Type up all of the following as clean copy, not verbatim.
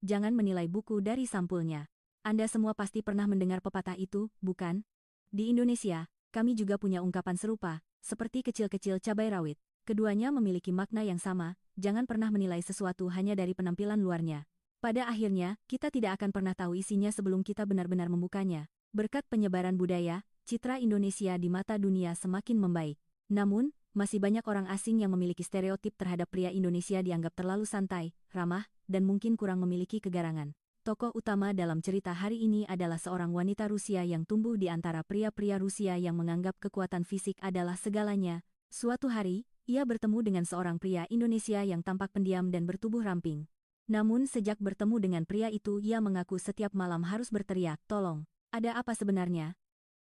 jangan menilai buku dari sampulnya. Anda semua pasti pernah mendengar pepatah itu, bukan? Di Indonesia, kami juga punya ungkapan serupa, seperti kecil-kecil cabai rawit. Keduanya memiliki makna yang sama, jangan pernah menilai sesuatu hanya dari penampilan luarnya. Pada akhirnya, kita tidak akan pernah tahu isinya sebelum kita benar-benar membukanya. Berkat penyebaran budaya, citra Indonesia di mata dunia semakin membaik. Namun, masih banyak orang asing yang memiliki stereotip terhadap pria Indonesia dianggap terlalu santai, ramah, dan mungkin kurang memiliki kegarangan. Tokoh utama dalam cerita hari ini adalah seorang wanita Rusia yang tumbuh di antara pria-pria Rusia yang menganggap kekuatan fisik adalah segalanya. Suatu hari, ia bertemu dengan seorang pria Indonesia yang tampak pendiam dan bertubuh ramping. Namun sejak bertemu dengan pria itu ia mengaku setiap malam harus berteriak, "Tolong, ada apa sebenarnya?"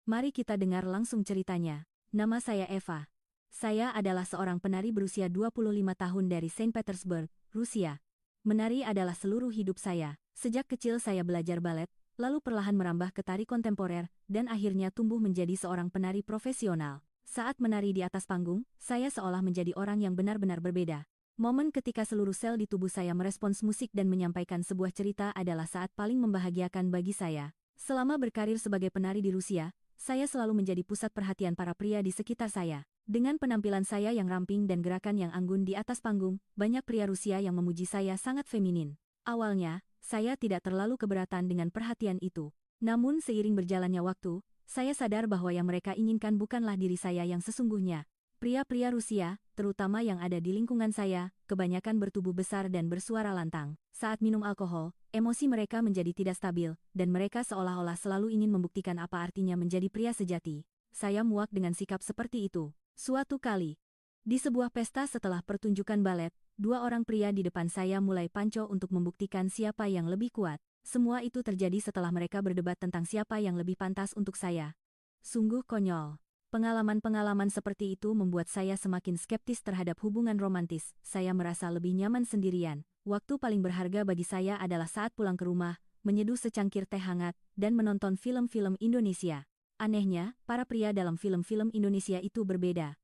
Mari kita dengar langsung ceritanya. Nama saya Eva. Saya adalah seorang penari berusia 25 tahun dari Saint Petersburg, Rusia. Menari adalah seluruh hidup saya. Sejak kecil saya belajar balet, lalu perlahan merambah ke tari kontemporer, dan akhirnya tumbuh menjadi seorang penari profesional. Saat menari di atas panggung, saya seolah menjadi orang yang benar-benar berbeda. Momen ketika seluruh sel di tubuh saya merespons musik dan menyampaikan sebuah cerita adalah saat paling membahagiakan bagi saya. Selama berkarir sebagai penari di Rusia, saya selalu menjadi pusat perhatian para pria di sekitar saya. Dengan penampilan saya yang ramping dan gerakan yang anggun di atas panggung, banyak pria Rusia yang memuji saya sangat feminin. Awalnya, saya tidak terlalu keberatan dengan perhatian itu. Namun seiring berjalannya waktu, saya sadar bahwa yang mereka inginkan bukanlah diri saya yang sesungguhnya. Pria-pria Rusia, terutama yang ada di lingkungan saya, kebanyakan bertubuh besar dan bersuara lantang. Saat minum alkohol, emosi mereka menjadi tidak stabil, dan mereka seolah-olah selalu ingin membuktikan apa artinya menjadi pria sejati. Saya muak dengan sikap seperti itu. Suatu kali, di sebuah pesta setelah pertunjukan balet, dua orang pria di depan saya mulai panco untuk membuktikan siapa yang lebih kuat. Semua itu terjadi setelah mereka berdebat tentang siapa yang lebih pantas untuk saya. Sungguh konyol. Pengalaman-pengalaman seperti itu membuat saya semakin skeptis terhadap hubungan romantis. Saya merasa lebih nyaman sendirian. Waktu paling berharga bagi saya adalah saat pulang ke rumah, menyeduh secangkir teh hangat, dan menonton film-film Indonesia. Anehnya, para pria dalam film-film Indonesia itu berbeda.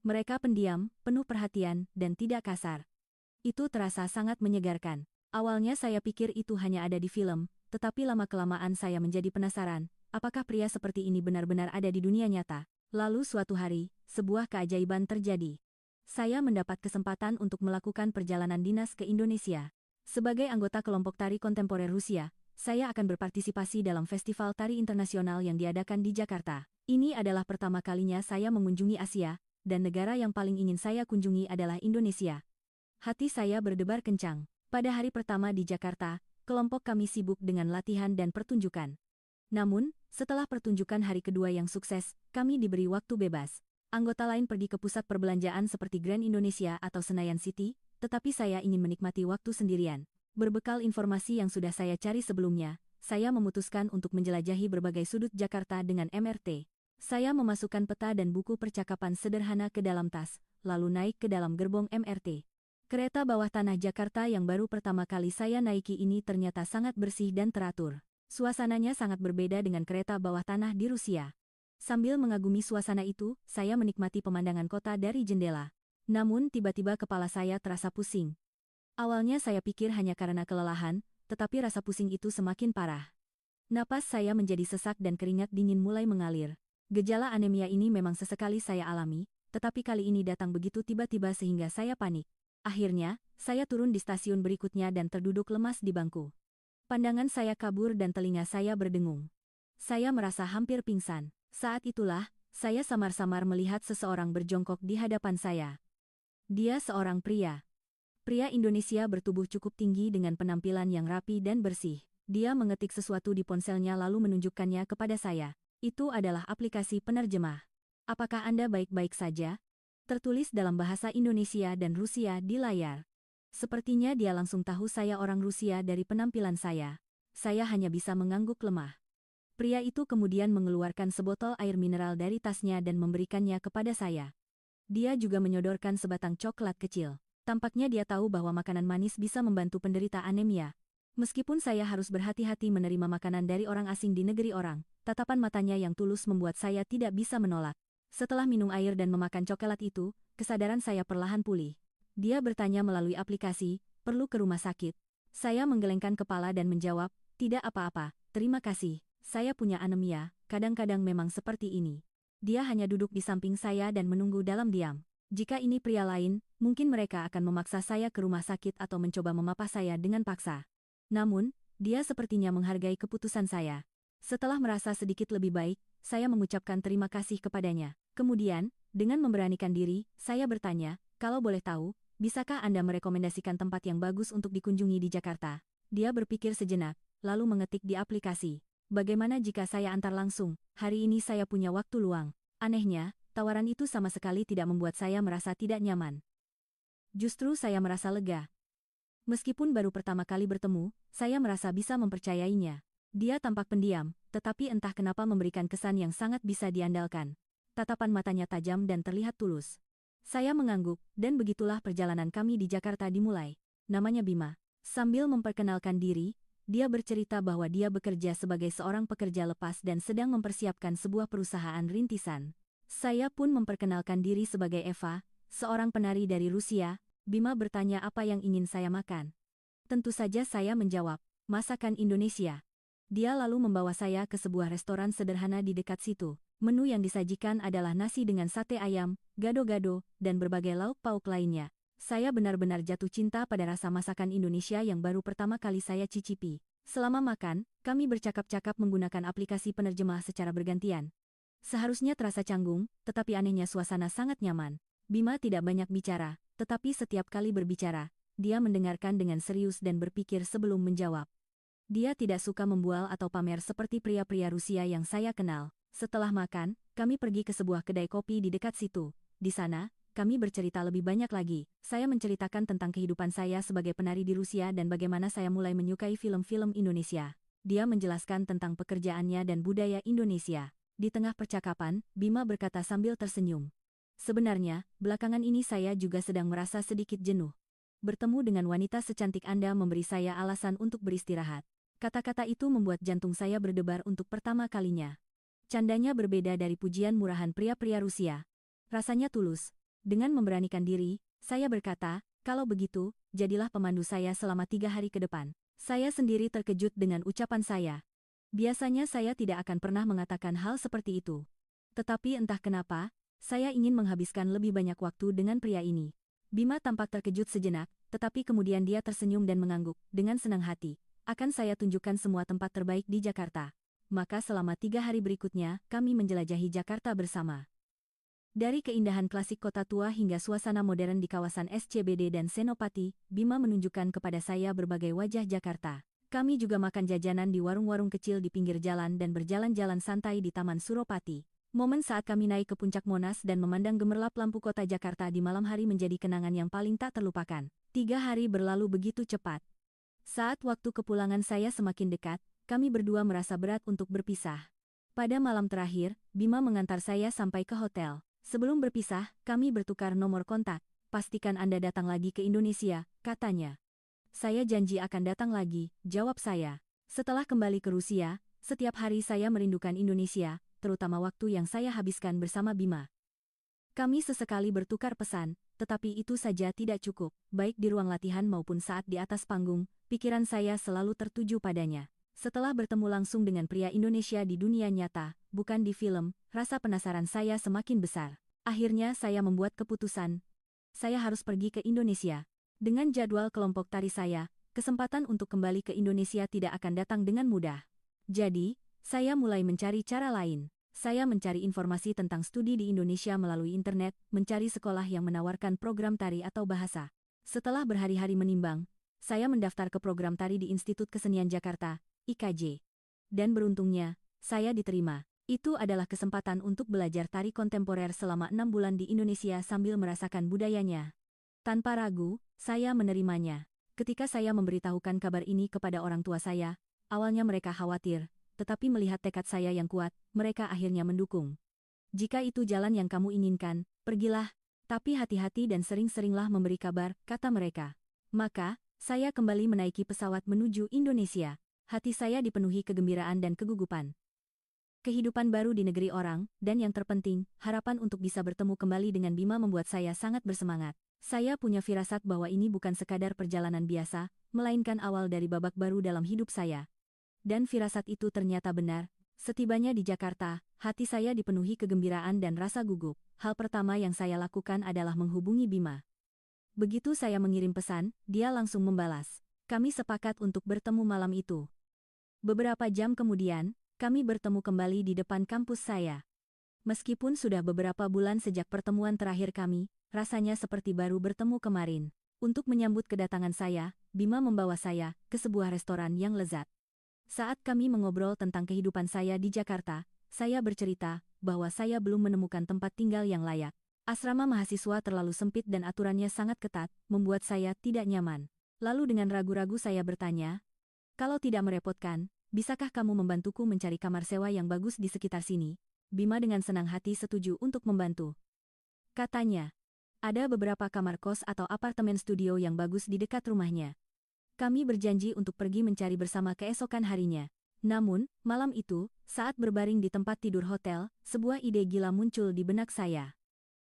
Mereka pendiam, penuh perhatian, dan tidak kasar. Itu terasa sangat menyegarkan. Awalnya saya pikir itu hanya ada di film, tetapi lama-kelamaan saya menjadi penasaran, apakah pria seperti ini benar-benar ada di dunia nyata. Lalu suatu hari, sebuah keajaiban terjadi. Saya mendapat kesempatan untuk melakukan perjalanan dinas ke Indonesia. Sebagai anggota kelompok tari kontemporer Rusia, saya akan berpartisipasi dalam festival tari internasional yang diadakan di Jakarta. Ini adalah pertama kalinya saya mengunjungi Asia, dan negara yang paling ingin saya kunjungi adalah Indonesia. Hati saya berdebar kencang. Pada hari pertama di Jakarta, kelompok kami sibuk dengan latihan dan pertunjukan. Namun, setelah pertunjukan hari kedua yang sukses, kami diberi waktu bebas. Anggota lain pergi ke pusat perbelanjaan seperti Grand Indonesia atau Senayan City, tetapi saya ingin menikmati waktu sendirian. Berbekal informasi yang sudah saya cari sebelumnya, saya memutuskan untuk menjelajahi berbagai sudut Jakarta dengan MRT. Saya memasukkan peta dan buku percakapan sederhana ke dalam tas, lalu naik ke dalam gerbong MRT. Kereta bawah tanah Jakarta yang baru pertama kali saya naiki ini ternyata sangat bersih dan teratur. Suasananya sangat berbeda dengan kereta bawah tanah di Rusia. Sambil mengagumi suasana itu, saya menikmati pemandangan kota dari jendela. Namun tiba-tiba kepala saya terasa pusing. Awalnya saya pikir hanya karena kelelahan, tetapi rasa pusing itu semakin parah. Napas saya menjadi sesak dan keringat dingin mulai mengalir. Gejala anemia ini memang sesekali saya alami, tetapi kali ini datang begitu tiba-tiba sehingga saya panik. Akhirnya, saya turun di stasiun berikutnya dan terduduk lemas di bangku. Pandangan saya kabur dan telinga saya berdengung. Saya merasa hampir pingsan. Saat itulah, saya samar-samar melihat seseorang berjongkok di hadapan saya. Dia seorang pria. Pria Indonesia bertubuh cukup tinggi dengan penampilan yang rapi dan bersih. Dia mengetik sesuatu di ponselnya lalu menunjukkannya kepada saya. Itu adalah aplikasi penerjemah. Apakah Anda baik-baik saja? Tertulis dalam bahasa Indonesia dan Rusia di layar. Sepertinya dia langsung tahu saya orang Rusia dari penampilan saya. Saya hanya bisa mengangguk lemah. Pria itu kemudian mengeluarkan sebotol air mineral dari tasnya dan memberikannya kepada saya. Dia juga menyodorkan sebatang coklat kecil. Tampaknya dia tahu bahwa makanan manis bisa membantu penderita anemia. Meskipun saya harus berhati-hati menerima makanan dari orang asing di negeri orang, tatapan matanya yang tulus membuat saya tidak bisa menolak. Setelah minum air dan memakan coklat itu, kesadaran saya perlahan pulih. Dia bertanya melalui aplikasi, perlu ke rumah sakit. Saya menggelengkan kepala dan menjawab, tidak apa-apa, terima kasih. Saya punya anemia, kadang-kadang memang seperti ini. Dia hanya duduk di samping saya dan menunggu dalam diam. Jika ini pria lain, mungkin mereka akan memaksa saya ke rumah sakit atau mencoba memapah saya dengan paksa. Namun, dia sepertinya menghargai keputusan saya. Setelah merasa sedikit lebih baik, saya mengucapkan terima kasih kepadanya. Kemudian, dengan memberanikan diri, saya bertanya, kalau boleh tahu, bisakah Anda merekomendasikan tempat yang bagus untuk dikunjungi di Jakarta? Dia berpikir sejenak, lalu mengetik di aplikasi. Bagaimana jika saya antar langsung? Hari ini saya punya waktu luang. Anehnya, tawaran itu sama sekali tidak membuat saya merasa tidak nyaman. Justru saya merasa lega. Meskipun baru pertama kali bertemu, saya merasa bisa mempercayainya. Dia tampak pendiam, tetapi entah kenapa memberikan kesan yang sangat bisa diandalkan. Tatapan matanya tajam dan terlihat tulus. Saya mengangguk, dan begitulah perjalanan kami di Jakarta dimulai. Namanya Bima. Sambil memperkenalkan diri, dia bercerita bahwa dia bekerja sebagai seorang pekerja lepas dan sedang mempersiapkan sebuah perusahaan rintisan. Saya pun memperkenalkan diri sebagai Eva, seorang penari dari Rusia. Bima bertanya apa yang ingin saya makan. Tentu saja saya menjawab, masakan Indonesia. Dia lalu membawa saya ke sebuah restoran sederhana di dekat situ. Menu yang disajikan adalah nasi dengan sate ayam, gado-gado, dan berbagai lauk pauk lainnya. Saya benar-benar jatuh cinta pada rasa masakan Indonesia yang baru pertama kali saya cicipi. Selama makan, kami bercakap-cakap menggunakan aplikasi penerjemah secara bergantian. Seharusnya terasa canggung, tetapi anehnya suasana sangat nyaman. Bima tidak banyak bicara, tetapi setiap kali berbicara, dia mendengarkan dengan serius dan berpikir sebelum menjawab. Dia tidak suka membual atau pamer seperti pria-pria Rusia yang saya kenal. Setelah makan, kami pergi ke sebuah kedai kopi di dekat situ. Di sana, kami bercerita lebih banyak lagi. Saya menceritakan tentang kehidupan saya sebagai penari di Rusia dan bagaimana saya mulai menyukai film-film Indonesia. Dia menjelaskan tentang pekerjaannya dan budaya Indonesia. Di tengah percakapan, Bima berkata sambil tersenyum. Sebenarnya, belakangan ini saya juga sedang merasa sedikit jenuh. Bertemu dengan wanita secantik Anda memberi saya alasan untuk beristirahat. Kata-kata itu membuat jantung saya berdebar untuk pertama kalinya. Candanya berbeda dari pujian murahan pria-pria Rusia. Rasanya tulus. Dengan memberanikan diri, saya berkata, kalau begitu, jadilah pemandu saya selama 3 hari ke depan. Saya sendiri terkejut dengan ucapan saya. Biasanya saya tidak akan pernah mengatakan hal seperti itu. Tetapi entah kenapa, saya ingin menghabiskan lebih banyak waktu dengan pria ini. Bima tampak terkejut sejenak, tetapi kemudian dia tersenyum dan mengangguk, dengan senang hati. Akan saya tunjukkan semua tempat terbaik di Jakarta. Maka selama 3 hari berikutnya, kami menjelajahi Jakarta bersama. Dari keindahan klasik kota tua hingga suasana modern di kawasan SCBD dan Senopati, Bima menunjukkan kepada saya berbagai wajah Jakarta. Kami juga makan jajanan di warung-warung kecil di pinggir jalan dan berjalan-jalan santai di Taman Suropati. Momen saat kami naik ke puncak Monas dan memandang gemerlap lampu kota Jakarta di malam hari menjadi kenangan yang paling tak terlupakan. 3 hari berlalu begitu cepat. Saat waktu kepulangan saya semakin dekat, kami berdua merasa berat untuk berpisah. Pada malam terakhir, Bima mengantar saya sampai ke hotel. Sebelum berpisah, kami bertukar nomor kontak. Pastikan Anda datang lagi ke Indonesia, katanya. Saya janji akan datang lagi, jawab saya. Setelah kembali ke Rusia, setiap hari saya merindukan Indonesia, terutama waktu yang saya habiskan bersama Bima. Kami sesekali bertukar pesan, tetapi itu saja tidak cukup. Baik di ruang latihan maupun saat di atas panggung, pikiran saya selalu tertuju padanya. Setelah bertemu langsung dengan pria Indonesia di dunia nyata, bukan di film, rasa penasaran saya semakin besar. Akhirnya saya membuat keputusan. Saya harus pergi ke Indonesia. Dengan jadwal kelompok tari saya, kesempatan untuk kembali ke Indonesia tidak akan datang dengan mudah. Jadi, saya mulai mencari cara lain. Saya mencari informasi tentang studi di Indonesia melalui internet, mencari sekolah yang menawarkan program tari atau bahasa. Setelah berhari-hari menimbang, saya mendaftar ke program tari di Institut Kesenian Jakarta, IKJ. Dan beruntungnya, saya diterima. Itu adalah kesempatan untuk belajar tari kontemporer selama 6 bulan di Indonesia sambil merasakan budayanya. Tanpa ragu, saya menerimanya. Ketika saya memberitahukan kabar ini kepada orang tua saya, awalnya mereka khawatir, tetapi melihat tekad saya yang kuat, mereka akhirnya mendukung. Jika itu jalan yang kamu inginkan, pergilah, tapi hati-hati dan sering-seringlah memberi kabar, kata mereka. Maka, saya kembali menaiki pesawat menuju Indonesia. Hati saya dipenuhi kegembiraan dan kegugupan. Kehidupan baru di negeri orang, dan yang terpenting, harapan untuk bisa bertemu kembali dengan Bima membuat saya sangat bersemangat. Saya punya firasat bahwa ini bukan sekadar perjalanan biasa, melainkan awal dari babak baru dalam hidup saya. Dan firasat itu ternyata benar. Setibanya di Jakarta, hati saya dipenuhi kegembiraan dan rasa gugup. Hal pertama yang saya lakukan adalah menghubungi Bima. Begitu saya mengirim pesan, dia langsung membalas. Kami sepakat untuk bertemu malam itu. Beberapa jam kemudian, kami bertemu kembali di depan kampus saya. Meskipun sudah beberapa bulan sejak pertemuan terakhir kami, rasanya seperti baru bertemu kemarin. Untuk menyambut kedatangan saya, Bima membawa saya ke sebuah restoran yang lezat. Saat kami mengobrol tentang kehidupan saya di Jakarta, saya bercerita bahwa saya belum menemukan tempat tinggal yang layak. Asrama mahasiswa terlalu sempit dan aturannya sangat ketat, membuat saya tidak nyaman. Lalu dengan ragu-ragu saya bertanya, "Kalau tidak merepotkan, bisakah kamu membantuku mencari kamar sewa yang bagus di sekitar sini?" Bima dengan senang hati setuju untuk membantu. Katanya, ada beberapa kamar kos atau apartemen studio yang bagus di dekat rumahnya. Kami berjanji untuk pergi mencari bersama keesokan harinya. Namun, malam itu, saat berbaring di tempat tidur hotel, sebuah ide gila muncul di benak saya.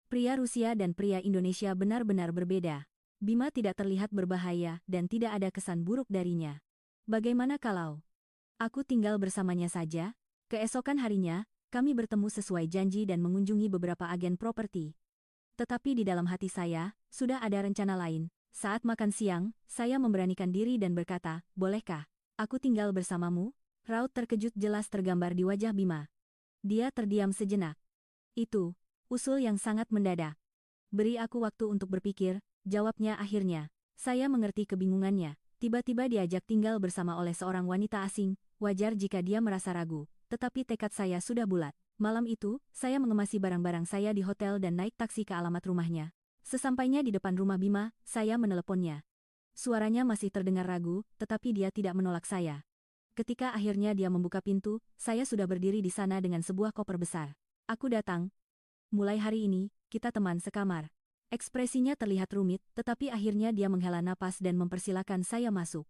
Pria Rusia dan pria Indonesia benar-benar berbeda. Bima tidak terlihat berbahaya dan tidak ada kesan buruk darinya. Bagaimana kalau aku tinggal bersamanya saja? Keesokan harinya, kami bertemu sesuai janji dan mengunjungi beberapa agen properti. Tetapi di dalam hati saya, sudah ada rencana lain. Saat makan siang, saya memberanikan diri dan berkata, "Bolehkah aku tinggal bersamamu?" Raut terkejut jelas tergambar di wajah Bima. Dia terdiam sejenak. "Itu usul yang sangat mendadak. Beri aku waktu untuk berpikir," jawabnya akhirnya. Saya mengerti kebingungannya. Tiba-tiba diajak tinggal bersama oleh seorang wanita asing, wajar jika dia merasa ragu. Tetapi tekad saya sudah bulat. Malam itu, saya mengemasi barang-barang saya di hotel dan naik taksi ke alamat rumahnya. Sesampainya di depan rumah Bima, saya meneleponnya. Suaranya masih terdengar ragu, tetapi dia tidak menolak saya. Ketika akhirnya dia membuka pintu, saya sudah berdiri di sana dengan sebuah koper besar. "Aku datang. Mulai hari ini, kita teman sekamar." Ekspresinya terlihat rumit, tetapi akhirnya dia menghela napas dan mempersilakan saya masuk.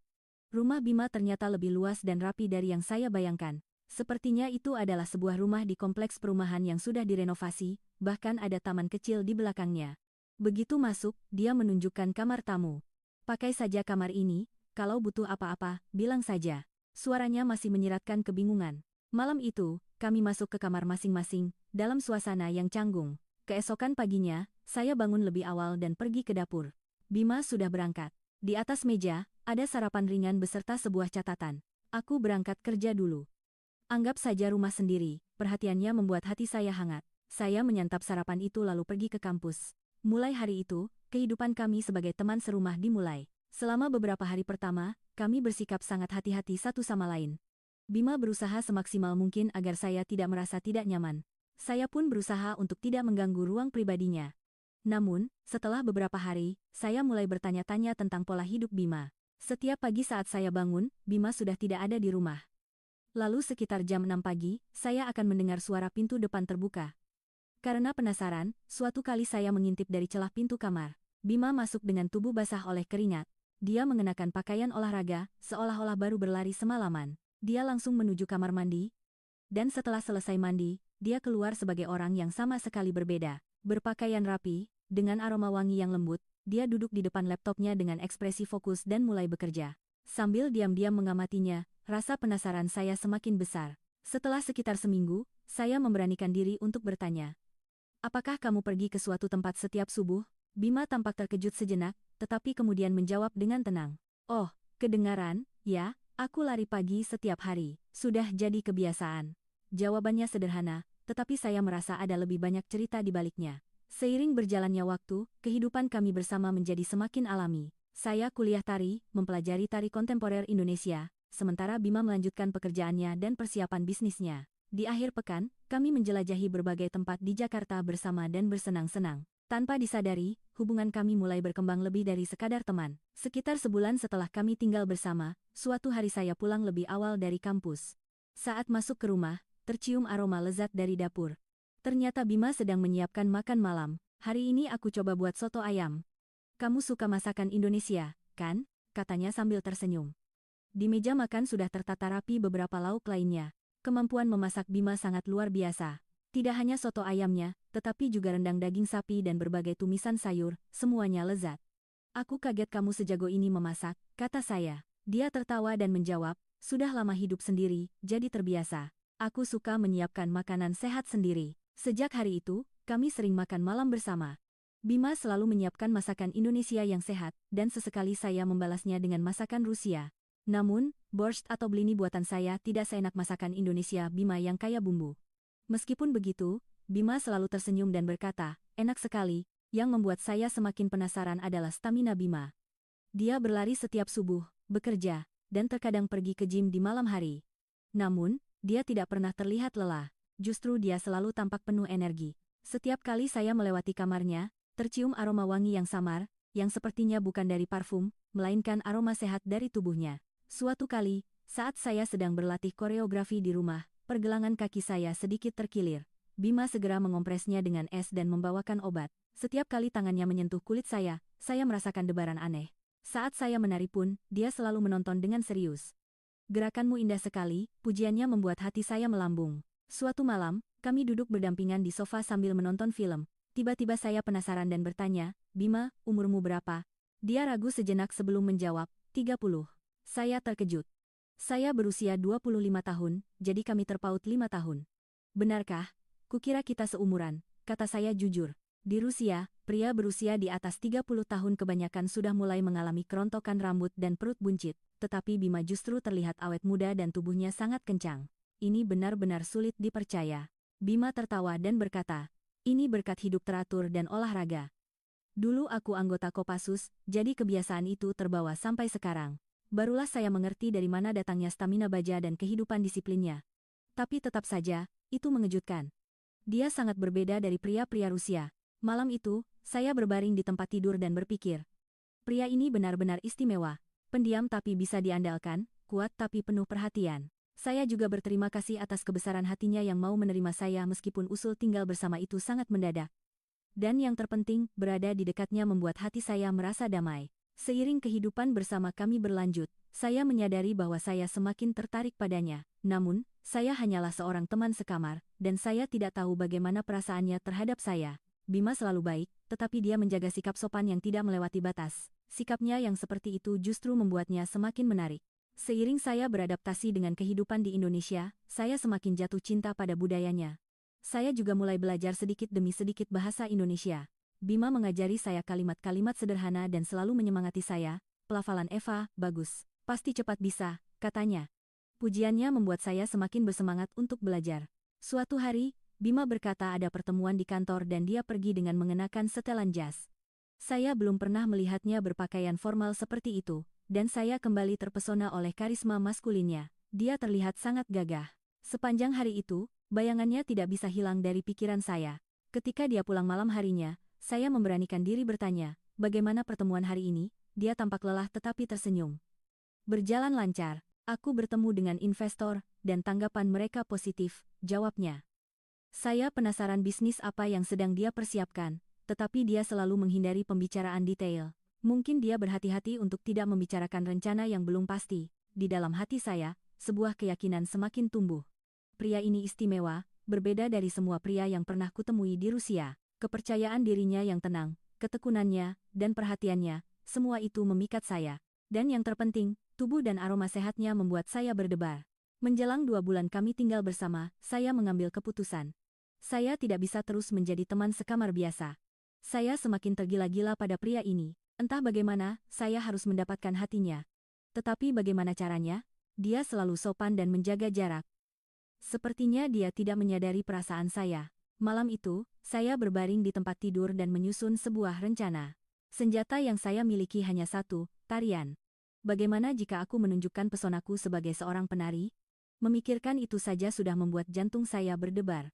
Rumah Bima ternyata lebih luas dan rapi dari yang saya bayangkan. Sepertinya itu adalah sebuah rumah di kompleks perumahan yang sudah direnovasi, bahkan ada taman kecil di belakangnya. Begitu masuk, dia menunjukkan kamar tamu. "Pakai saja kamar ini, kalau butuh apa-apa, bilang saja." Suaranya masih menyiratkan kebingungan. Malam itu, kami masuk ke kamar masing-masing, dalam suasana yang canggung. Keesokan paginya, saya bangun lebih awal dan pergi ke dapur. Bima sudah berangkat. Di atas meja, ada sarapan ringan beserta sebuah catatan. "Aku berangkat kerja dulu." Anggap saja rumah sendiri, perhatiannya membuat hati saya hangat. Saya menyantap sarapan itu lalu pergi ke kampus. Mulai hari itu, kehidupan kami sebagai teman serumah dimulai. Selama beberapa hari pertama, kami bersikap sangat hati-hati satu sama lain. Bima berusaha semaksimal mungkin agar saya tidak merasa tidak nyaman. Saya pun berusaha untuk tidak mengganggu ruang pribadinya. Namun, setelah beberapa hari, saya mulai bertanya-tanya tentang pola hidup Bima. Setiap pagi saat saya bangun, Bima sudah tidak ada di rumah. Lalu sekitar jam 6 pagi, saya akan mendengar suara pintu depan terbuka. Karena penasaran, suatu kali saya mengintip dari celah pintu kamar. Bima masuk dengan tubuh basah oleh keringat. Dia mengenakan pakaian olahraga, seolah-olah baru berlari semalaman. Dia langsung menuju kamar mandi. Dan setelah selesai mandi, dia keluar sebagai orang yang sama sekali berbeda. Berpakaian rapi, dengan aroma wangi yang lembut, dia duduk di depan laptopnya dengan ekspresi fokus dan mulai bekerja. Sambil diam-diam mengamatinya, rasa penasaran saya semakin besar. Setelah sekitar seminggu, saya memberanikan diri untuk bertanya, "Apakah kamu pergi ke suatu tempat setiap subuh?" Bima tampak terkejut sejenak, tetapi kemudian menjawab dengan tenang. "Oh, kedengaran, ya, aku lari pagi setiap hari. Sudah jadi kebiasaan." Jawabannya sederhana, tetapi saya merasa ada lebih banyak cerita di baliknya. Seiring berjalannya waktu, kehidupan kami bersama menjadi semakin alami. Saya kuliah tari, mempelajari tari kontemporer Indonesia, sementara Bima melanjutkan pekerjaannya dan persiapan bisnisnya. Di akhir pekan, kami menjelajahi berbagai tempat di Jakarta bersama dan bersenang-senang. Tanpa disadari, hubungan kami mulai berkembang lebih dari sekadar teman. Sekitar sebulan setelah kami tinggal bersama, suatu hari saya pulang lebih awal dari kampus. Saat masuk ke rumah, tercium aroma lezat dari dapur. Ternyata Bima sedang menyiapkan makan malam. "Hari ini aku coba buat soto ayam." "Kamu suka masakan Indonesia, kan?" katanya sambil tersenyum. Di meja makan sudah tertata rapi beberapa lauk lainnya. Kemampuan memasak Bima sangat luar biasa. Tidak hanya soto ayamnya, tetapi juga rendang daging sapi dan berbagai tumisan sayur, semuanya lezat. Aku kaget kamu sejago ini memasak, kata saya. Dia tertawa dan menjawab, sudah lama hidup sendiri, jadi terbiasa. Aku suka menyiapkan makanan sehat sendiri. Sejak hari itu, kami sering makan malam bersama. Bima selalu menyiapkan masakan Indonesia yang sehat, dan sesekali saya membalasnya dengan masakan Rusia. Namun, borscht atau blini buatan saya tidak seenak masakan Indonesia Bima yang kaya bumbu. Meskipun begitu, Bima selalu tersenyum dan berkata, enak sekali, yang membuat saya semakin penasaran adalah stamina Bima. Dia berlari setiap subuh, bekerja, dan terkadang pergi ke gym di malam hari. Namun, dia tidak pernah terlihat lelah, justru dia selalu tampak penuh energi. Setiap kali saya melewati kamarnya, tercium aroma wangi yang samar, yang sepertinya bukan dari parfum, melainkan aroma sehat dari tubuhnya. Suatu kali, saat saya sedang berlatih koreografi di rumah, pergelangan kaki saya sedikit terkilir. Bima segera mengompresnya dengan es dan membawakan obat. Setiap kali tangannya menyentuh kulit saya merasakan debaran aneh. Saat saya menari pun, dia selalu menonton dengan serius. Gerakanmu indah sekali, pujiannya membuat hati saya melambung. Suatu malam, kami duduk berdampingan di sofa sambil menonton film. Tiba-tiba saya penasaran dan bertanya, Bima, umurmu berapa? Dia ragu sejenak sebelum menjawab, 30. Saya terkejut. Saya berusia 25 tahun, jadi kami terpaut 5 tahun. Benarkah? Kukira kita seumuran, kata saya jujur. Di Rusia, pria berusia di atas 30 tahun kebanyakan sudah mulai mengalami kerontokan rambut dan perut buncit, tetapi Bima justru terlihat awet muda dan tubuhnya sangat kencang. Ini benar-benar sulit dipercaya. Bima tertawa dan berkata, ini berkat hidup teratur dan olahraga. Dulu aku anggota Kopassus, jadi kebiasaan itu terbawa sampai sekarang. Barulah saya mengerti dari mana datangnya stamina baja dan kehidupan disiplinnya. Tapi tetap saja, itu mengejutkan. Dia sangat berbeda dari pria-pria Rusia. Malam itu, saya berbaring di tempat tidur dan berpikir. Pria ini benar-benar istimewa. Pendiam tapi bisa diandalkan, kuat tapi penuh perhatian. Saya juga berterima kasih atas kebesaran hatinya yang mau menerima saya meskipun usul tinggal bersama itu sangat mendadak. Dan yang terpenting, berada di dekatnya membuat hati saya merasa damai. Seiring kehidupan bersama kami berlanjut, saya menyadari bahwa saya semakin tertarik padanya. Namun, saya hanyalah seorang teman sekamar, dan saya tidak tahu bagaimana perasaannya terhadap saya. Bima selalu baik, tetapi dia menjaga sikap sopan yang tidak melewati batas. Sikapnya yang seperti itu justru membuatnya semakin menarik. Seiring saya beradaptasi dengan kehidupan di Indonesia, saya semakin jatuh cinta pada budayanya. Saya juga mulai belajar sedikit demi sedikit bahasa Indonesia. Bima mengajari saya kalimat-kalimat sederhana dan selalu menyemangati saya. Pelafalan Eva, bagus. Pasti cepat bisa, katanya. Pujiannya membuat saya semakin bersemangat untuk belajar. Suatu hari, Bima berkata ada pertemuan di kantor dan dia pergi dengan mengenakan setelan jas. Saya belum pernah melihatnya berpakaian formal seperti itu, dan saya kembali terpesona oleh karisma maskulinnya. Dia terlihat sangat gagah. Sepanjang hari itu, bayangannya tidak bisa hilang dari pikiran saya. Ketika dia pulang malam harinya, saya memberanikan diri bertanya, bagaimana pertemuan hari ini? Dia tampak lelah tetapi tersenyum. Berjalan lancar, aku bertemu dengan investor, dan tanggapan mereka positif, jawabnya. Saya penasaran bisnis apa yang sedang dia persiapkan, tetapi dia selalu menghindari pembicaraan detail. Mungkin dia berhati-hati untuk tidak membicarakan rencana yang belum pasti. Di dalam hati saya, sebuah keyakinan semakin tumbuh. Pria ini istimewa, berbeda dari semua pria yang pernah kutemui di Rusia. Kepercayaan dirinya yang tenang, ketekunannya, dan perhatiannya, semua itu memikat saya. Dan yang terpenting, tubuh dan aroma sehatnya membuat saya berdebar. Menjelang 2 bulan kami tinggal bersama, saya mengambil keputusan. Saya tidak bisa terus menjadi teman sekamar biasa. Saya semakin tergila-gila pada pria ini. Entah bagaimana, saya harus mendapatkan hatinya. Tetapi bagaimana caranya? Dia selalu sopan dan menjaga jarak. Sepertinya dia tidak menyadari perasaan saya. Malam itu, saya berbaring di tempat tidur dan menyusun sebuah rencana. Senjata yang saya miliki hanya satu, tarian. Bagaimana jika aku menunjukkan pesonaku sebagai seorang penari? Memikirkan itu saja sudah membuat jantung saya berdebar.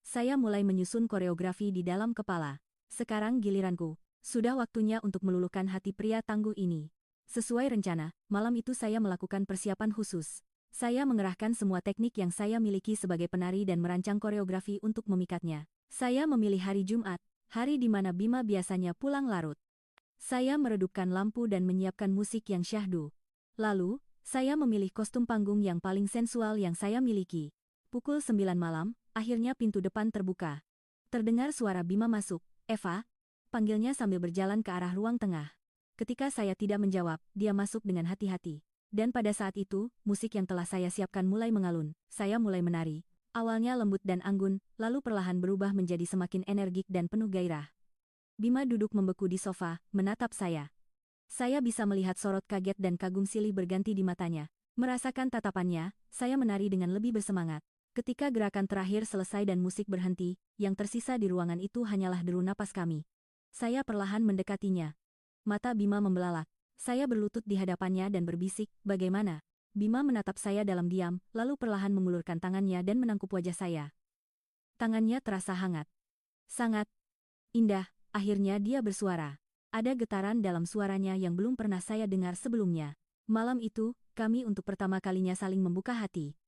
Saya mulai menyusun koreografi di dalam kepala. Sekarang giliranku. Sudah waktunya untuk meluluhkan hati pria tangguh ini. Sesuai rencana, malam itu saya melakukan persiapan khusus. Saya mengerahkan semua teknik yang saya miliki sebagai penari dan merancang koreografi untuk memikatnya. Saya memilih hari Jumat, hari di mana Bima biasanya pulang larut. Saya meredupkan lampu dan menyiapkan musik yang syahdu. Lalu, saya memilih kostum panggung yang paling sensual yang saya miliki. Pukul 9 malam, akhirnya pintu depan terbuka. Terdengar suara Bima masuk. Eva, panggilnya sambil berjalan ke arah ruang tengah. Ketika saya tidak menjawab, dia masuk dengan hati-hati. Dan pada saat itu, musik yang telah saya siapkan mulai mengalun. Saya mulai menari. Awalnya lembut dan anggun, lalu perlahan berubah menjadi semakin energik dan penuh gairah. Bima duduk membeku di sofa, menatap saya. Saya bisa melihat sorot kaget dan kagum silih berganti di matanya. Merasakan tatapannya, saya menari dengan lebih bersemangat. Ketika gerakan terakhir selesai dan musik berhenti, yang tersisa di ruangan itu hanyalah deru napas kami. Saya perlahan mendekatinya. Mata Bima membelalak. Saya berlutut di hadapannya dan berbisik, "Bagaimana?" Bima menatap saya dalam diam, lalu perlahan mengulurkan tangannya dan menangkup wajah saya. Tangannya terasa hangat. Sangat indah, akhirnya dia bersuara. Ada getaran dalam suaranya yang belum pernah saya dengar sebelumnya. Malam itu, kami untuk pertama kalinya saling membuka hati.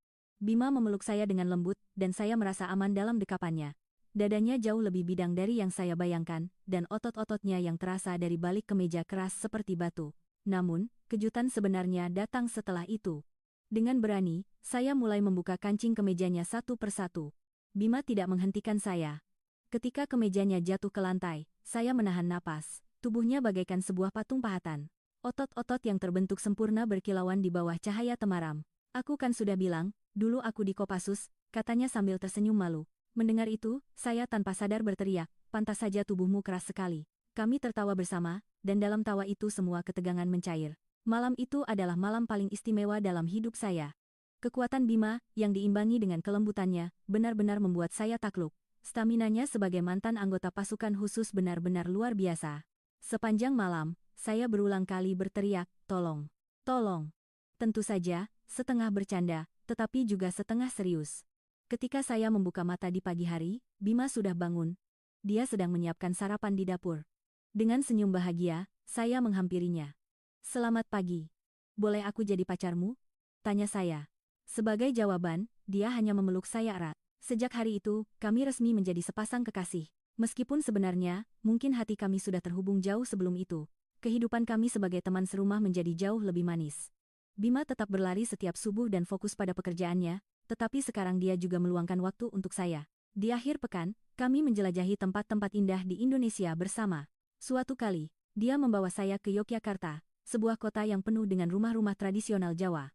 Bima memeluk saya dengan lembut, dan saya merasa aman dalam dekapannya. Dadanya jauh lebih bidang dari yang saya bayangkan, dan otot-ototnya yang terasa dari balik kemeja keras seperti batu. Namun, kejutan sebenarnya datang setelah itu. Dengan berani, saya mulai membuka kancing kemejanya satu persatu. Bima tidak menghentikan saya. Ketika kemejanya jatuh ke lantai, saya menahan napas. Tubuhnya bagaikan sebuah patung pahatan. Otot-otot yang terbentuk sempurna berkilauan di bawah cahaya temaram. "Aku kan sudah bilang, dulu aku di Kopassus," katanya sambil tersenyum malu. Mendengar itu, saya tanpa sadar berteriak, "Pantas saja tubuhmu keras sekali." Kami tertawa bersama, dan dalam tawa itu semua ketegangan mencair. Malam itu adalah malam paling istimewa dalam hidup saya. Kekuatan Bima, yang diimbangi dengan kelembutannya, benar-benar membuat saya takluk. Staminanya sebagai mantan anggota pasukan khusus benar-benar luar biasa. Sepanjang malam, saya berulang kali berteriak, "Tolong! Tolong!" Tentu saja, setengah bercanda, tetapi juga setengah serius. Ketika saya membuka mata di pagi hari, Bima sudah bangun. Dia sedang menyiapkan sarapan di dapur. Dengan senyum bahagia, saya menghampirinya. "Selamat pagi. Boleh aku jadi pacarmu?" tanya saya. Sebagai jawaban, dia hanya memeluk saya erat. Sejak hari itu, kami resmi menjadi sepasang kekasih. Meskipun sebenarnya, mungkin hati kami sudah terhubung jauh sebelum itu. Kehidupan kami sebagai teman serumah menjadi jauh lebih manis. Bima tetap berlari setiap subuh dan fokus pada pekerjaannya, tetapi sekarang dia juga meluangkan waktu untuk saya. Di akhir pekan, kami menjelajahi tempat-tempat indah di Indonesia bersama. Suatu kali, dia membawa saya ke Yogyakarta, sebuah kota yang penuh dengan rumah-rumah tradisional Jawa.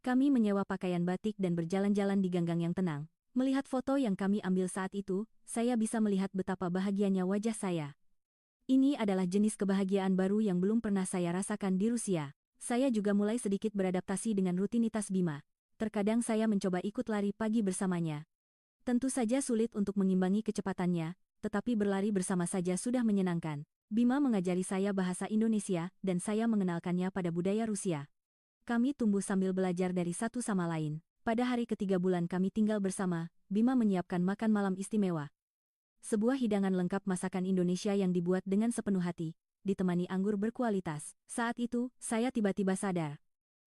Kami menyewa pakaian batik dan berjalan-jalan di ganggang yang tenang. Melihat foto yang kami ambil saat itu, saya bisa melihat betapa bahagianya wajah saya. Ini adalah jenis kebahagiaan baru yang belum pernah saya rasakan di Rusia. Saya juga mulai sedikit beradaptasi dengan rutinitas Bima. Terkadang saya mencoba ikut lari pagi bersamanya. Tentu saja sulit untuk mengimbangi kecepatannya, tetapi berlari bersama saja sudah menyenangkan. Bima mengajari saya bahasa Indonesia, dan saya mengenalkannya pada budaya Rusia. Kami tumbuh sambil belajar dari satu sama lain. Pada hari ketiga bulan kami tinggal bersama, Bima menyiapkan makan malam istimewa. Sebuah hidangan lengkap masakan Indonesia yang dibuat dengan sepenuh hati, ditemani anggur berkualitas. Saat itu, saya tiba-tiba sadar.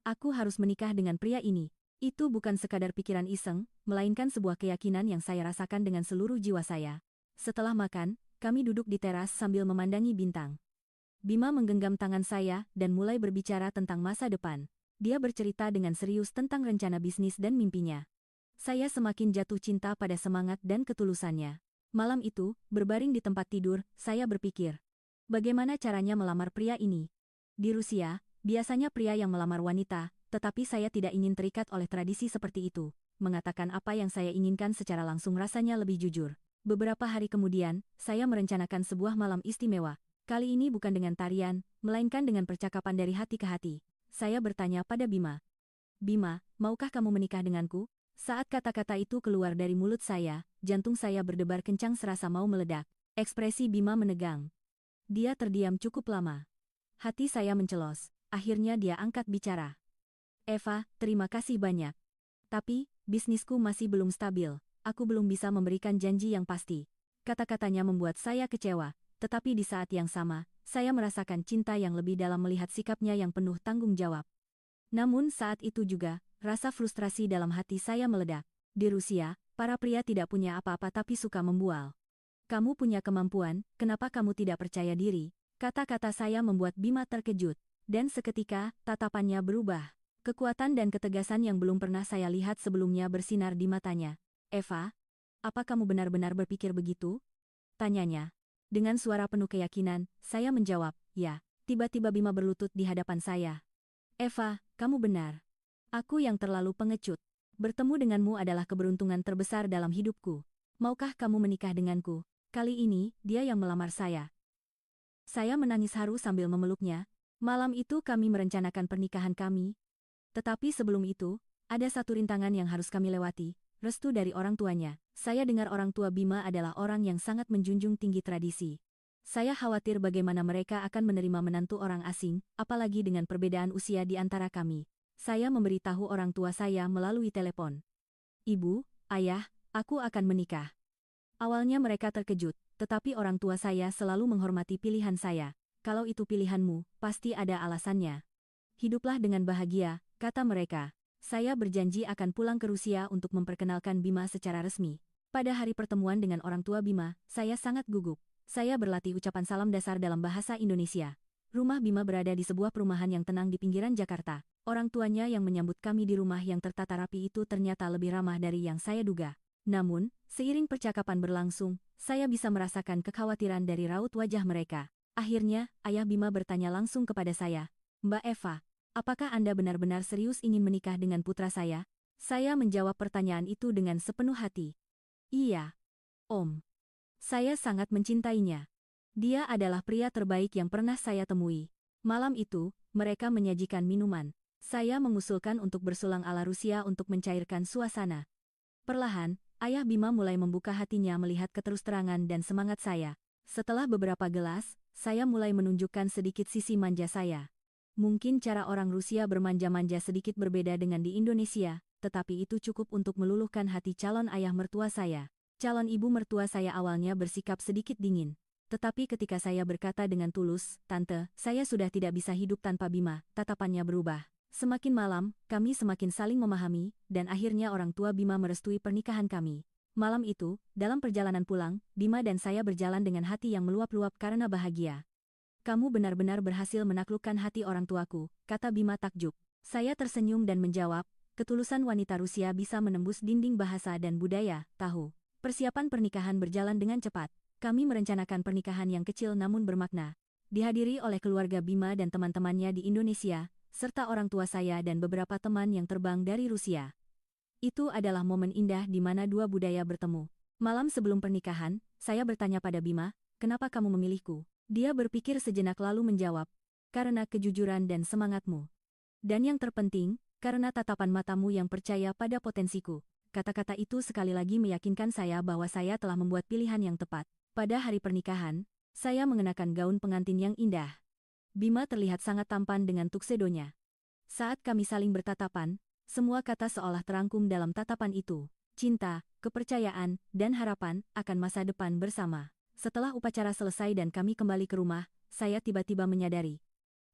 Aku harus menikah dengan pria ini. Itu bukan sekadar pikiran iseng, melainkan sebuah keyakinan yang saya rasakan dengan seluruh jiwa saya. Setelah makan, kami duduk di teras sambil memandangi bintang. Bima menggenggam tangan saya dan mulai berbicara tentang masa depan. Dia bercerita dengan serius tentang rencana bisnis dan mimpinya. Saya semakin jatuh cinta pada semangat dan ketulusannya. Malam itu, berbaring di tempat tidur, saya berpikir, bagaimana caranya melamar pria ini? Di Rusia, biasanya pria yang melamar wanita, tetapi saya tidak ingin terikat oleh tradisi seperti itu. Mengatakan apa yang saya inginkan secara langsung rasanya lebih jujur. Beberapa hari kemudian, saya merencanakan sebuah malam istimewa. Kali ini bukan dengan tarian, melainkan dengan percakapan dari hati ke hati. Saya bertanya pada Bima. "Bima, maukah kamu menikah denganku?" Saat kata-kata itu keluar dari mulut saya, jantung saya berdebar kencang serasa mau meledak. Ekspresi Bima menegang. Dia terdiam cukup lama. Hati saya mencelos. Akhirnya dia angkat bicara. "Eva, terima kasih banyak. Tapi, bisnisku masih belum stabil. Aku belum bisa memberikan janji yang pasti." Kata-katanya membuat saya kecewa, tetapi di saat yang sama, saya merasakan cinta yang lebih dalam melihat sikapnya yang penuh tanggung jawab. Namun saat itu juga, rasa frustrasi dalam hati saya meledak. Di Rusia, para pria tidak punya apa-apa tapi suka membual. "Kamu punya kemampuan, kenapa kamu tidak percaya diri?" Kata-kata saya membuat Bima terkejut. Dan seketika, tatapannya berubah. Kekuatan dan ketegasan yang belum pernah saya lihat sebelumnya bersinar di matanya. Eva, apa kamu benar-benar berpikir begitu? Tanyanya. Dengan suara penuh keyakinan, saya menjawab, ya. Tiba-tiba Bima berlutut di hadapan saya. Eva, kamu benar. Aku yang terlalu pengecut. Bertemu denganmu adalah keberuntungan terbesar dalam hidupku. Maukah kamu menikah denganku? Kali ini, dia yang melamar saya. Saya menangis haru sambil memeluknya. Malam itu kami merencanakan pernikahan kami. Tetapi sebelum itu, ada satu rintangan yang harus kami lewati, restu dari orang tuanya. Saya dengar orang tua Bima adalah orang yang sangat menjunjung tinggi tradisi. Saya khawatir bagaimana mereka akan menerima menantu orang asing, apalagi dengan perbedaan usia di antara kami. Saya memberitahu orang tua saya melalui telepon. Ibu, ayah, aku akan menikah. Awalnya mereka terkejut, tetapi orang tua saya selalu menghormati pilihan saya. Kalau itu pilihanmu, pasti ada alasannya. Hiduplah dengan bahagia, kata mereka. Saya berjanji akan pulang ke Rusia untuk memperkenalkan Bima secara resmi. Pada hari pertemuan dengan orang tua Bima, saya sangat gugup. Saya berlatih ucapan salam dasar dalam bahasa Indonesia. Rumah Bima berada di sebuah perumahan yang tenang di pinggiran Jakarta. Orang tuanya yang menyambut kami di rumah yang tertata rapi itu ternyata lebih ramah dari yang saya duga. Namun, seiring percakapan berlangsung, saya bisa merasakan kekhawatiran dari raut wajah mereka. Akhirnya, ayah Bima bertanya langsung kepada saya, Mbak Eva, apakah Anda benar-benar serius ingin menikah dengan putra saya? Saya menjawab pertanyaan itu dengan sepenuh hati. Iya, Om. Saya sangat mencintainya. Dia adalah pria terbaik yang pernah saya temui. Malam itu, mereka menyajikan minuman. Saya mengusulkan untuk bersulang ala Rusia untuk mencairkan suasana. Perlahan, ayah Bima mulai membuka hatinya melihat keterus-terangan dan semangat saya. Setelah beberapa gelas, saya mulai menunjukkan sedikit sisi manja saya. Mungkin cara orang Rusia bermanja-manja sedikit berbeda dengan di Indonesia, tetapi itu cukup untuk meluluhkan hati calon ayah mertua saya. Calon ibu mertua saya awalnya bersikap sedikit dingin. Tetapi ketika saya berkata dengan tulus, Tante, saya sudah tidak bisa hidup tanpa Bima, tatapannya berubah. Semakin malam, kami semakin saling memahami, dan akhirnya orang tua Bima merestui pernikahan kami. Malam itu, dalam perjalanan pulang, Bima dan saya berjalan dengan hati yang meluap-luap karena bahagia. Kamu benar-benar berhasil menaklukkan hati orang tuaku, kata Bima takjub. Saya tersenyum dan menjawab, ketulusan wanita Rusia bisa menembus dinding bahasa dan budaya, tahu. Persiapan pernikahan berjalan dengan cepat. Kami merencanakan pernikahan yang kecil namun bermakna. Dihadiri oleh keluarga Bima dan teman-temannya di Indonesia, serta orang tua saya dan beberapa teman yang terbang dari Rusia. Itu adalah momen indah di mana dua budaya bertemu. Malam sebelum pernikahan, saya bertanya pada Bima, kenapa kamu memilihku? Dia berpikir sejenak lalu menjawab, karena kejujuran dan semangatmu. Dan yang terpenting, karena tatapan matamu yang percaya pada potensiku. Kata-kata itu sekali lagi meyakinkan saya bahwa saya telah membuat pilihan yang tepat. Pada hari pernikahan, saya mengenakan gaun pengantin yang indah. Bima terlihat sangat tampan dengan tuksedonya. Saat kami saling bertatapan, semua kata seolah terangkum dalam tatapan itu. Cinta, kepercayaan, dan harapan akan masa depan bersama. Setelah upacara selesai dan kami kembali ke rumah, saya tiba-tiba menyadari.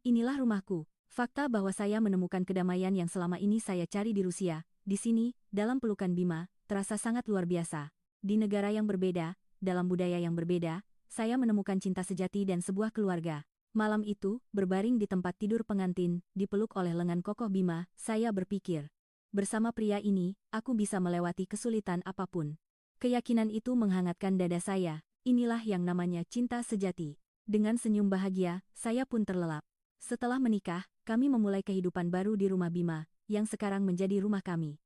Inilah rumahku. Fakta bahwa saya menemukan kedamaian yang selama ini saya cari di Rusia, di sini, dalam pelukan Bima, terasa sangat luar biasa. Di negara yang berbeda, dalam budaya yang berbeda, saya menemukan cinta sejati dan sebuah keluarga. Malam itu, berbaring di tempat tidur pengantin, dipeluk oleh lengan kokoh Bima, saya berpikir. Bersama pria ini, aku bisa melewati kesulitan apapun. Keyakinan itu menghangatkan dada saya. Inilah yang namanya cinta sejati. Dengan senyum bahagia, saya pun terlelap. Setelah menikah, kami memulai kehidupan baru di rumah Bima, yang sekarang menjadi rumah kami.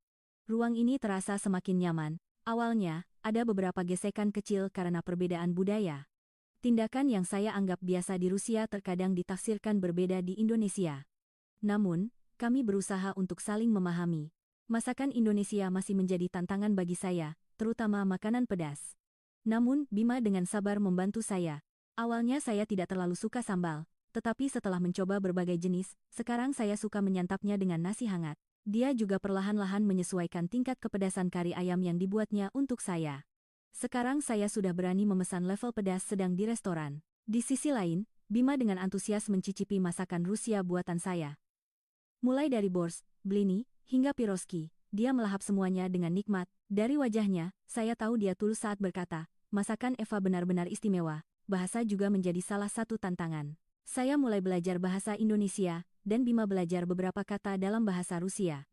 Ruang ini terasa semakin nyaman. Awalnya, ada beberapa gesekan kecil karena perbedaan budaya. Tindakan yang saya anggap biasa di Rusia terkadang ditafsirkan berbeda di Indonesia. Namun, kami berusaha untuk saling memahami. Masakan Indonesia masih menjadi tantangan bagi saya, terutama makanan pedas. Namun, Bima dengan sabar membantu saya. Awalnya saya tidak terlalu suka sambal, tetapi setelah mencoba berbagai jenis, sekarang saya suka menyantapnya dengan nasi hangat. Dia juga perlahan-lahan menyesuaikan tingkat kepedasan kari ayam yang dibuatnya untuk saya. Sekarang saya sudah berani memesan level pedas sedang di restoran. Di sisi lain, Bima dengan antusias mencicipi masakan Rusia buatan saya. Mulai dari borsh, blini, hingga piroski, dia melahap semuanya dengan nikmat. Dari wajahnya, saya tahu dia tulus saat berkata, masakan Eva benar-benar istimewa. Bahasa juga menjadi salah satu tantangan. Saya mulai belajar bahasa Indonesia, dan Bima belajar beberapa kata dalam bahasa Rusia.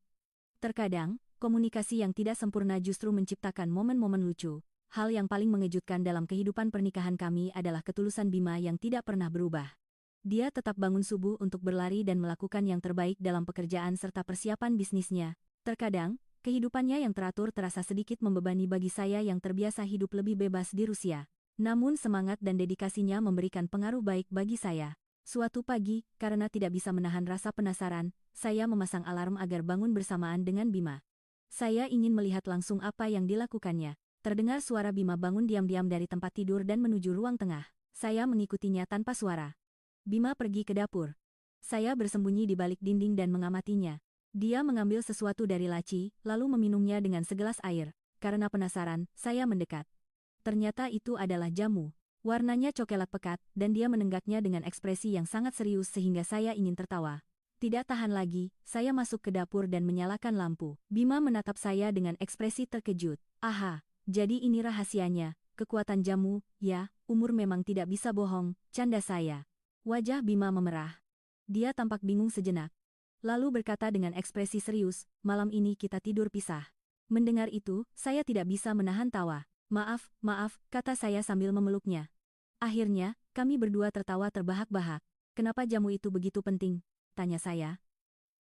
Terkadang, komunikasi yang tidak sempurna justru menciptakan momen-momen lucu. Hal yang paling mengejutkan dalam kehidupan pernikahan kami adalah ketulusan Bima yang tidak pernah berubah. Dia tetap bangun subuh untuk berlari dan melakukan yang terbaik dalam pekerjaan serta persiapan bisnisnya. Terkadang, kehidupannya yang teratur terasa sedikit membebani bagi saya yang terbiasa hidup lebih bebas di Rusia. Namun semangat dan dedikasinya memberikan pengaruh baik bagi saya. Suatu pagi, karena tidak bisa menahan rasa penasaran, saya memasang alarm agar bangun bersamaan dengan Bima. Saya ingin melihat langsung apa yang dilakukannya. Terdengar suara Bima bangun diam-diam dari tempat tidur dan menuju ruang tengah. Saya mengikutinya tanpa suara. Bima pergi ke dapur. Saya bersembunyi di balik dinding dan mengamatinya. Dia mengambil sesuatu dari laci, lalu meminumnya dengan segelas air. Karena penasaran, saya mendekat. Ternyata itu adalah jamu. Warnanya coklat pekat, dan dia menenggaknya dengan ekspresi yang sangat serius sehingga saya ingin tertawa. Tidak tahan lagi, saya masuk ke dapur dan menyalakan lampu. Bima menatap saya dengan ekspresi terkejut. Aha, jadi ini rahasianya, kekuatan jamu, ya, umur memang tidak bisa bohong, canda saya. Wajah Bima memerah. Dia tampak bingung sejenak. Lalu berkata dengan ekspresi serius, malam ini kita tidur pisah. Mendengar itu, saya tidak bisa menahan tawa. Maaf, kata saya sambil memeluknya. Akhirnya, kami berdua tertawa terbahak-bahak. Kenapa jamu itu begitu penting? Tanya saya.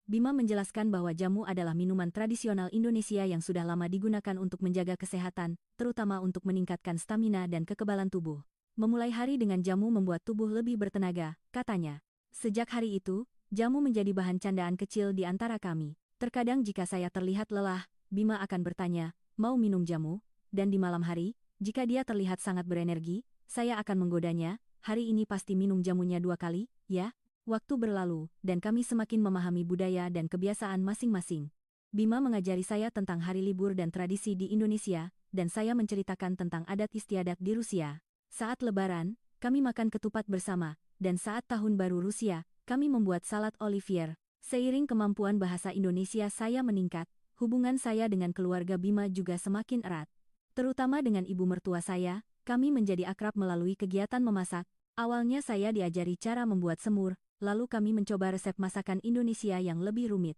Bima menjelaskan bahwa jamu adalah minuman tradisional Indonesia yang sudah lama digunakan untuk menjaga kesehatan, terutama untuk meningkatkan stamina dan kekebalan tubuh. Memulai hari dengan jamu membuat tubuh lebih bertenaga, katanya. Sejak hari itu, jamu menjadi bahan candaan kecil di antara kami. Terkadang jika saya terlihat lelah, Bima akan bertanya, mau minum jamu? Dan di malam hari, jika dia terlihat sangat berenergi, saya akan menggodanya, hari ini pasti minum jamunya 2 kali, ya? Waktu berlalu, dan kami semakin memahami budaya dan kebiasaan masing-masing. Bima mengajari saya tentang hari libur dan tradisi di Indonesia, dan saya menceritakan tentang adat istiadat di Rusia. Saat Lebaran, kami makan ketupat bersama, dan saat Tahun Baru Rusia, kami membuat salad Olivier. Seiring kemampuan bahasa Indonesia saya meningkat, hubungan saya dengan keluarga Bima juga semakin erat. Terutama dengan ibu mertua saya, kami menjadi akrab melalui kegiatan memasak. Awalnya saya diajari cara membuat semur, lalu kami mencoba resep masakan Indonesia yang lebih rumit.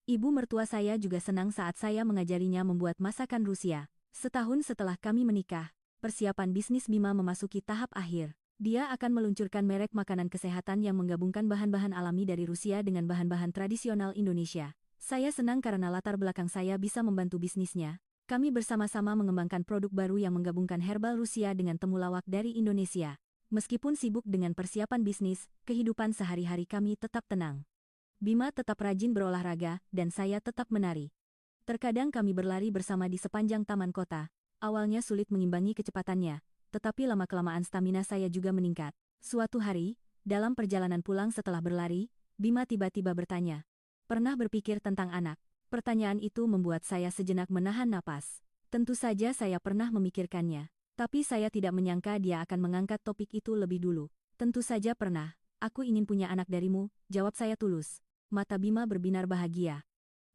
Ibu mertua saya juga senang saat saya mengajarinya membuat masakan Rusia. Setahun setelah kami menikah, persiapan bisnis Bima memasuki tahap akhir. Dia akan meluncurkan merek makanan kesehatan yang menggabungkan bahan-bahan alami dari Rusia dengan bahan-bahan tradisional Indonesia. Saya senang karena latar belakang saya bisa membantu bisnisnya. Kami bersama-sama mengembangkan produk baru yang menggabungkan herbal Rusia dengan temulawak dari Indonesia. Meskipun sibuk dengan persiapan bisnis, kehidupan sehari-hari kami tetap tenang. Bima tetap rajin berolahraga, dan saya tetap menari. Terkadang kami berlari bersama di sepanjang taman kota. Awalnya sulit mengimbangi kecepatannya, tetapi lama-kelamaan stamina saya juga meningkat. Suatu hari, dalam perjalanan pulang setelah berlari, Bima tiba-tiba bertanya, "Pernah berpikir tentang anak?" Pertanyaan itu membuat saya sejenak menahan napas. Tentu saja saya pernah memikirkannya, tapi saya tidak menyangka dia akan mengangkat topik itu lebih dulu. Tentu saja pernah, aku ingin punya anak darimu, jawab saya tulus. Mata Bima berbinar bahagia.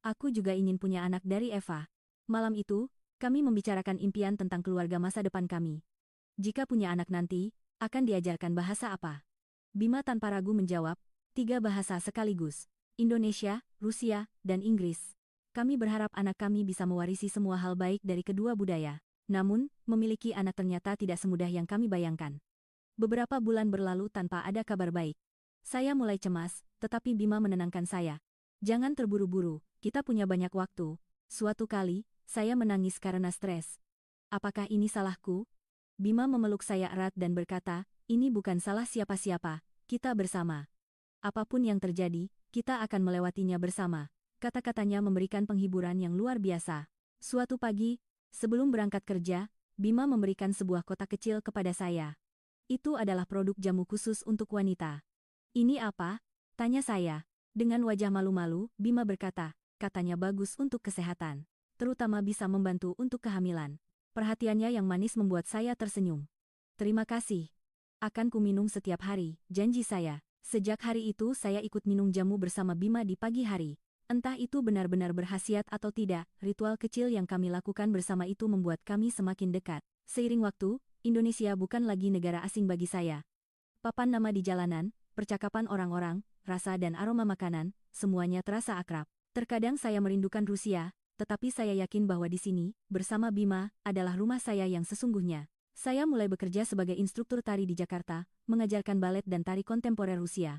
Aku juga ingin punya anak dari Eva. Malam itu, kami membicarakan impian tentang keluarga masa depan kami. Jika punya anak nanti, akan diajarkan bahasa apa? Bima tanpa ragu menjawab, 3 bahasa sekaligus, Indonesia, Rusia, dan Inggris. Kami berharap anak kami bisa mewarisi semua hal baik dari kedua budaya. Namun, memiliki anak ternyata tidak semudah yang kami bayangkan. Beberapa bulan berlalu tanpa ada kabar baik. Saya mulai cemas, tetapi Bima menenangkan saya. Jangan terburu-buru, kita punya banyak waktu. Suatu kali, saya menangis karena stres. Apakah ini salahku? Bima memeluk saya erat dan berkata, ini bukan salah siapa-siapa, kita bersama. Apapun yang terjadi, kita akan melewatinya bersama. Kata-katanya memberikan penghiburan yang luar biasa. Suatu pagi, sebelum berangkat kerja, Bima memberikan sebuah kotak kecil kepada saya. Itu adalah produk jamu khusus untuk wanita. Ini apa? Tanya saya. Dengan wajah malu-malu, Bima berkata, katanya bagus untuk kesehatan. Terutama bisa membantu untuk kehamilan. Perhatiannya yang manis membuat saya tersenyum. Terima kasih. Akan kuminum setiap hari, janji saya. Sejak hari itu saya ikut minum jamu bersama Bima di pagi hari. Entah itu benar-benar berkhasiat atau tidak, ritual kecil yang kami lakukan bersama itu membuat kami semakin dekat. Seiring waktu, Indonesia bukan lagi negara asing bagi saya. Papan nama di jalanan, percakapan orang-orang, rasa dan aroma makanan, semuanya terasa akrab. Terkadang saya merindukan Rusia, tetapi saya yakin bahwa di sini, bersama Bima, adalah rumah saya yang sesungguhnya. Saya mulai bekerja sebagai instruktur tari di Jakarta, mengajarkan balet dan tari kontemporer Rusia.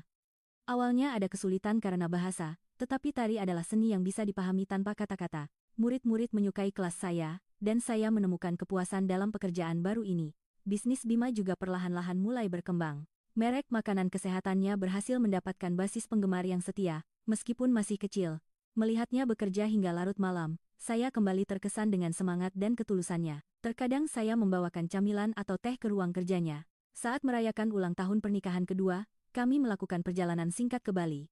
Awalnya ada kesulitan karena bahasa, tetapi tari adalah seni yang bisa dipahami tanpa kata-kata. Murid-murid menyukai kelas saya, dan saya menemukan kepuasan dalam pekerjaan baru ini. Bisnis Bima juga perlahan-lahan mulai berkembang. Merek makanan kesehatannya berhasil mendapatkan basis penggemar yang setia, meskipun masih kecil. Melihatnya bekerja hingga larut malam, saya kembali terkesan dengan semangat dan ketulusannya. Terkadang saya membawakan camilan atau teh ke ruang kerjanya. Saat merayakan ulang tahun pernikahan kedua, kami melakukan perjalanan singkat ke Bali.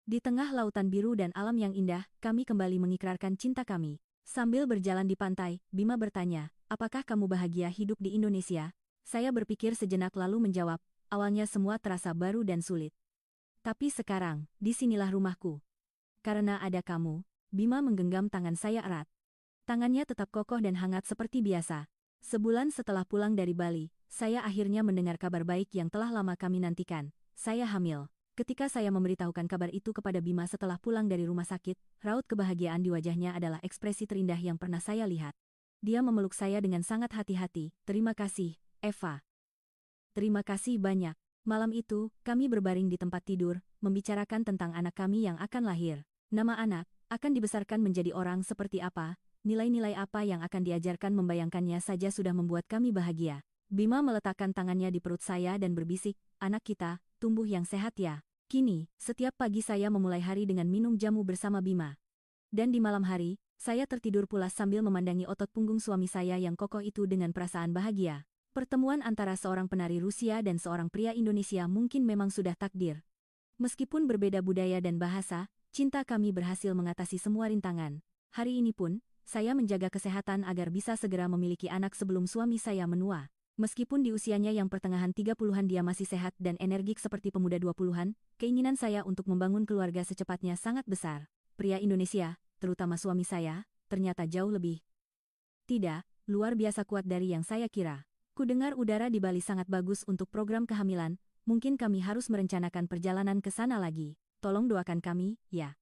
Di tengah lautan biru dan alam yang indah, kami kembali mengikrarkan cinta kami. Sambil berjalan di pantai, Bima bertanya, "Apakah kamu bahagia hidup di Indonesia?" Saya berpikir sejenak lalu menjawab, "Awalnya semua terasa baru dan sulit. Tapi sekarang, disinilah rumahku. Karena ada kamu." Bima menggenggam tangan saya erat. Tangannya tetap kokoh dan hangat seperti biasa. Sebulan setelah pulang dari Bali, saya akhirnya mendengar kabar baik yang telah lama kami nantikan. Saya hamil. Ketika saya memberitahukan kabar itu kepada Bima setelah pulang dari rumah sakit, raut kebahagiaan di wajahnya adalah ekspresi terindah yang pernah saya lihat. Dia memeluk saya dengan sangat hati-hati. "Terima kasih, Eva. Terima kasih banyak." Malam itu, kami berbaring di tempat tidur, membicarakan tentang anak kami yang akan lahir. Nama anak akan dibesarkan menjadi orang seperti apa, nilai-nilai apa yang akan diajarkan, membayangkannya saja sudah membuat kami bahagia. Bima meletakkan tangannya di perut saya dan berbisik, "Anak kita, tumbuh yang sehat ya." Kini, setiap pagi saya memulai hari dengan minum jamu bersama Bima. Dan di malam hari, saya tertidur pulas sambil memandangi otot punggung suami saya yang kokoh itu dengan perasaan bahagia. Pertemuan antara seorang penari Rusia dan seorang pria Indonesia mungkin memang sudah takdir. Meskipun berbeda budaya dan bahasa, cinta kami berhasil mengatasi semua rintangan. Hari ini pun, saya menjaga kesehatan agar bisa segera memiliki anak sebelum suami saya menua. Meskipun di usianya yang pertengahan 30-an dia masih sehat dan energik seperti pemuda 20-an, keinginan saya untuk membangun keluarga secepatnya sangat besar. Pria Indonesia, terutama suami saya, ternyata jauh lebih luar biasa kuat dari yang saya kira. Kudengar udara di Bali sangat bagus untuk program kehamilan, mungkin kami harus merencanakan perjalanan ke sana lagi. Tolong doakan kami, ya.